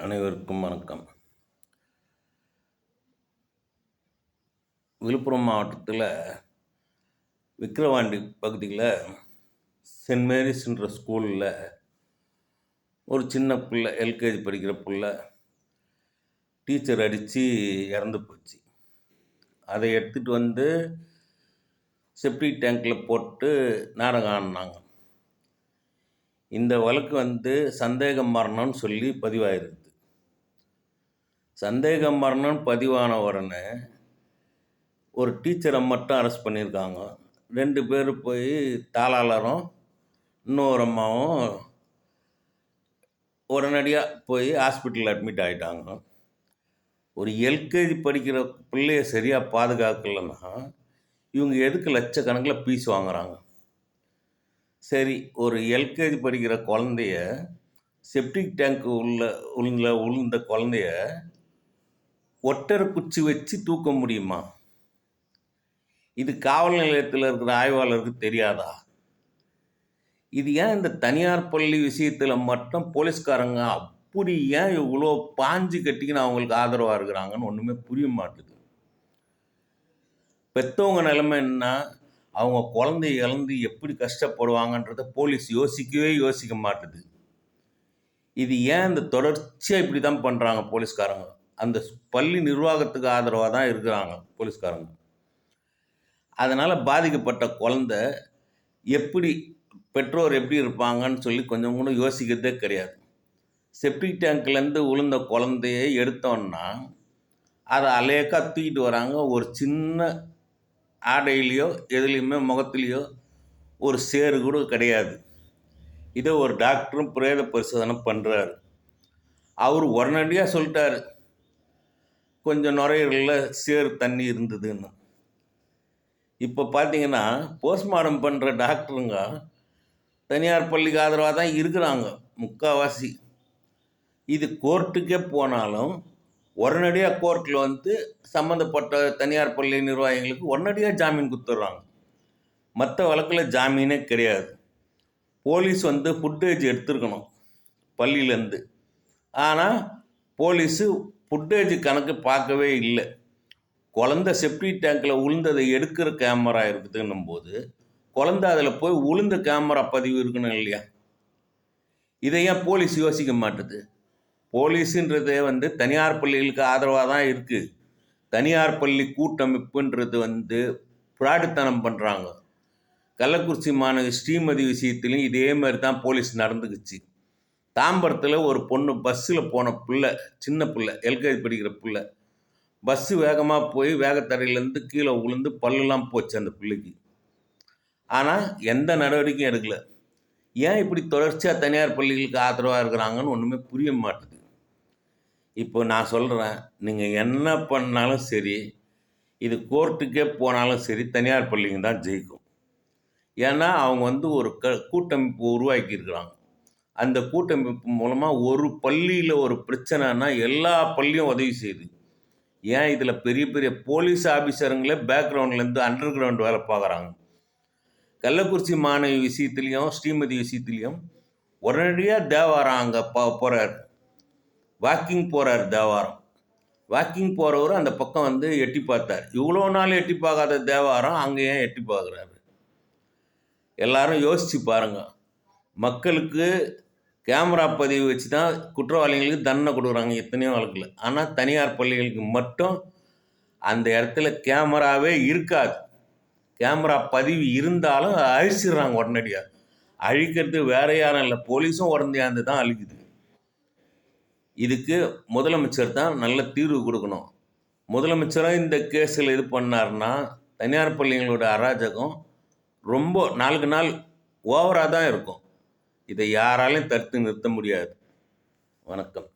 அனைவருக்கும் வணக்கம். விழுப்புரம் மாவட்டத்தில் விக்கிரவாண்டி பகுதியில் சென்ட் மேரிஸ்ன்ற ஸ்கூலில் ஒரு சின்ன பிள்ளை எல்கேஜி படிக்கிற பிள்ளை டீச்சர் அடித்து இறந்து போச்சு. அதை எடுத்துகிட்டு வந்து செப்டிக் டேங்கில் போட்டு நாடகம் ஆடினாங்க. இந்த வழக்கு சந்தேகம் மரணம்னு சொல்லி பதிவாயிருக்குது. சந்தேகம் மரணம் பதிவான உடனே ஒரு டீச்சரை மட்டும் அரெஸ்ட் பண்ணியிருக்காங்க. 2 பேர் போய் தாளாளரும் இன்னொரு அம்மாவும் உடனடியாக போய் ஹாஸ்பிட்டலில் அட்மிட் ஆகிட்டாங்க. ஒரு எல்கேஜி படிக்கிற பிள்ளைய சரியாக பாதுகாக்கலைன்னா இவங்க எதுக்கு லட்சக்கணக்கில் ஃபீஸ் வாங்குறாங்க? சரி, ஒரு எல்கேஜி படிக்கிற குழந்தைய செப்டிக் டேங்க்கு உளுந்த குழந்தைய ஒட்டரை குச்சி வச்சு தூக்க முடியுமா? இது காவல் நிலையத்தில் இருக்கிற ஆய்வாளருக்கு தெரியாதா? இது ஏன் இந்த தனியார் பள்ளி விஷயத்தில் மட்டும் போலீஸ்காரங்க அப்படி ஏன் இவ்வளோ பாஞ்சு கட்டிக்கின்னு அவங்களுக்கு ஆதரவாக இருக்கிறாங்கன்னு ஒன்றுமே புரிய மாட்டுது. பெற்றவங்க நிலைமை என்ன, அவங்க குழந்தைய இழந்து எப்படி கஷ்டப்படுவாங்கன்றத போலீஸ் யோசிக்க மாட்டுது. இது ஏன் இந்த தொடர்ச்சியாக இப்படி தான் பண்ணுறாங்க போலீஸ்காரங்க? அந்த பள்ளி நிர்வாகத்துக்கு ஆதரவாக தான் இருக்கிறாங்க போலீஸ்காரங்க. அதனால் பாதிக்கப்பட்ட குழந்தை பெற்றோர் எப்படி இருப்பாங்கன்னு சொல்லி கொஞ்சம் கூட யோசிக்கிறதே கிடையாது. செப்டிக் டேங்க்லேருந்து விழுந்த குழந்தைய எடுத்தோன்னா அதை அலேக்கா தூக்கிட்டு வராங்க. ஒரு சின்ன ஆடையிலையோ எதுலேயுமே முகத்துலேயோ ஒரு சேரு கூட கிடையாது. இதை ஒரு டாக்டரும் பிரேத பரிசோதனை பண்ணுறாரு. அவர் உடனடியாக சொல்லிட்டாரு, கொஞ்சம் நுரையீரலில் சேறு தண்ணி இருந்ததுன்னு. இப்போ பார்த்தீங்கன்னா போஸ்ட்மார்ட்டம் பண்ணுற டாக்டருங்க தனியார் பள்ளிக்கு ஆதரவாக தான் இருக்கிறாங்க முக்கால்வாசி. இது கோர்ட்டுக்கே போனாலும் உடனடியாக கோர்ட்டில் சம்மந்தப்பட்ட தனியார் பள்ளி நிர்வாகிகளுக்கு உடனடியாக ஜாமீன் கொடுத்துட்றாங்க. மற்ற வழக்கில் ஜாமீனே கிடையாது. போலீஸ் ஃபுட்டேஜ் எடுத்துருக்கணும் பள்ளியிலேருந்து. ஆனால் போலீஸு ஃபுட்டேஜ் கணக்கு பார்க்கவே இல்லை. குழந்தை செப்டிக் டேங்கில் உளுந்ததை எடுக்கிற கேமரா இருக்குதுன்னும் போது குழந்தை அதில் போய் உளுந்த கேமரா பதிவு இருக்கணும் இல்லையா? இதை ஏன் போலீஸ் யோசிக்க மாட்டுது? போலீஸுன்றதே தனியார் பள்ளிகளுக்கு ஆதரவாக தான் இருக்குது. தனியார் பள்ளி கூட்டமைப்புன்றது பிராடுத்தனம் பண்ணுறாங்க. கள்ளக்குறிச்சி மாணவி ஸ்ரீமதி விஷயத்துலையும் இதே மாதிரி தான் போலீஸ் நடந்துக்குச்சு. தாம்பரத்தில் ஒரு பொண்ணு பஸ்ஸில் போன பிள்ளை, சின்ன பிள்ளை, எல்கேஜி படிக்கிற பிள்ளை, பஸ்ஸு வேகமாக போய் வேகத்தடையிலேருந்து கீழே விழுந்து பல்லுலாம் போச்சு அந்த பிள்ளைக்கு. ஆனால் எந்த நடவடிக்கையும் எடுக்கலை. ஏன் இப்படி தொடர்ச்சியாக தனியார் பள்ளிகளுக்கு ஆதரவாக இருக்கிறாங்கன்னு ஒன்றுமே புரிய மாட்டுது. இப்போ நான் சொல்கிறேன், நீங்கள் என்ன பண்ணாலும் சரி, இது கோர்ட்டுக்கே போனாலும் சரி, தனியார் பள்ளிங்க தான் ஜெயிக்கும். ஏன்னா அவங்க ஒரு கூட்டமைப்பு உருவாக்கியிருக்கிறாங்க. அந்த கூட்டமைப்பு மூலமாக ஒரு பள்ளியில் ஒரு பிரச்சனைனா எல்லா பள்ளியும் உதவி செய்யுது. ஏன் இதில் பெரிய பெரிய போலீஸ் ஆஃபீஸருங்களே பேக்ரவுண்ட்லேருந்து அண்டர் கிரவுண்ட் வேலை பார்க்குறாங்க. கள்ளக்குறிச்சி மாணவி விஷயத்துலேயும் ஸ்ரீமதி விஷயத்துலேயும் உடனடியாக தேவாரம் அங்கே போகிறார், வாக்கிங் போகிறார். தேவாரம் வாக்கிங் போகிறவர் அந்த பக்கம் எட்டி பார்த்தார். இவ்வளோ நாள் எட்டி பார்க்காத தேவாரம் அங்கே ஏன் எட்டி பார்க்குறாரு? எல்லாரும் யோசித்து பாருங்கள். மக்களுக்கு கேமரா பதிவு வச்சு தான் குற்றவாளிகளுக்கு தண்டனை கொடுக்குறாங்க எத்தனையோ வழக்கில். ஆனால் தனியார் பள்ளிகளுக்கு மட்டும் அந்த இடத்துல கேமராவே இருக்காது. கேமரா பதிவு இருந்தாலும் அழிச்சிடுறாங்க உடனடியாக. அழிக்கிறது வேற யாரும் இல்லை, போலீஸும் உடனடியாந்து தான் அழிக்குது. இதுக்கு முதலமைச்சர் தான் நல்ல தீர்வு கொடுக்கணும். முதலமைச்சரும் இந்த கேஸில் இது பண்ணார்னா தனியார் பள்ளிகளோட அராஜகம் ரொம்ப நாளுக்கு நாள் ஓவராக தான் இருக்கும். இதை யாராலையும் தடுத்து நிறுத்த முடியாது. வணக்கம்.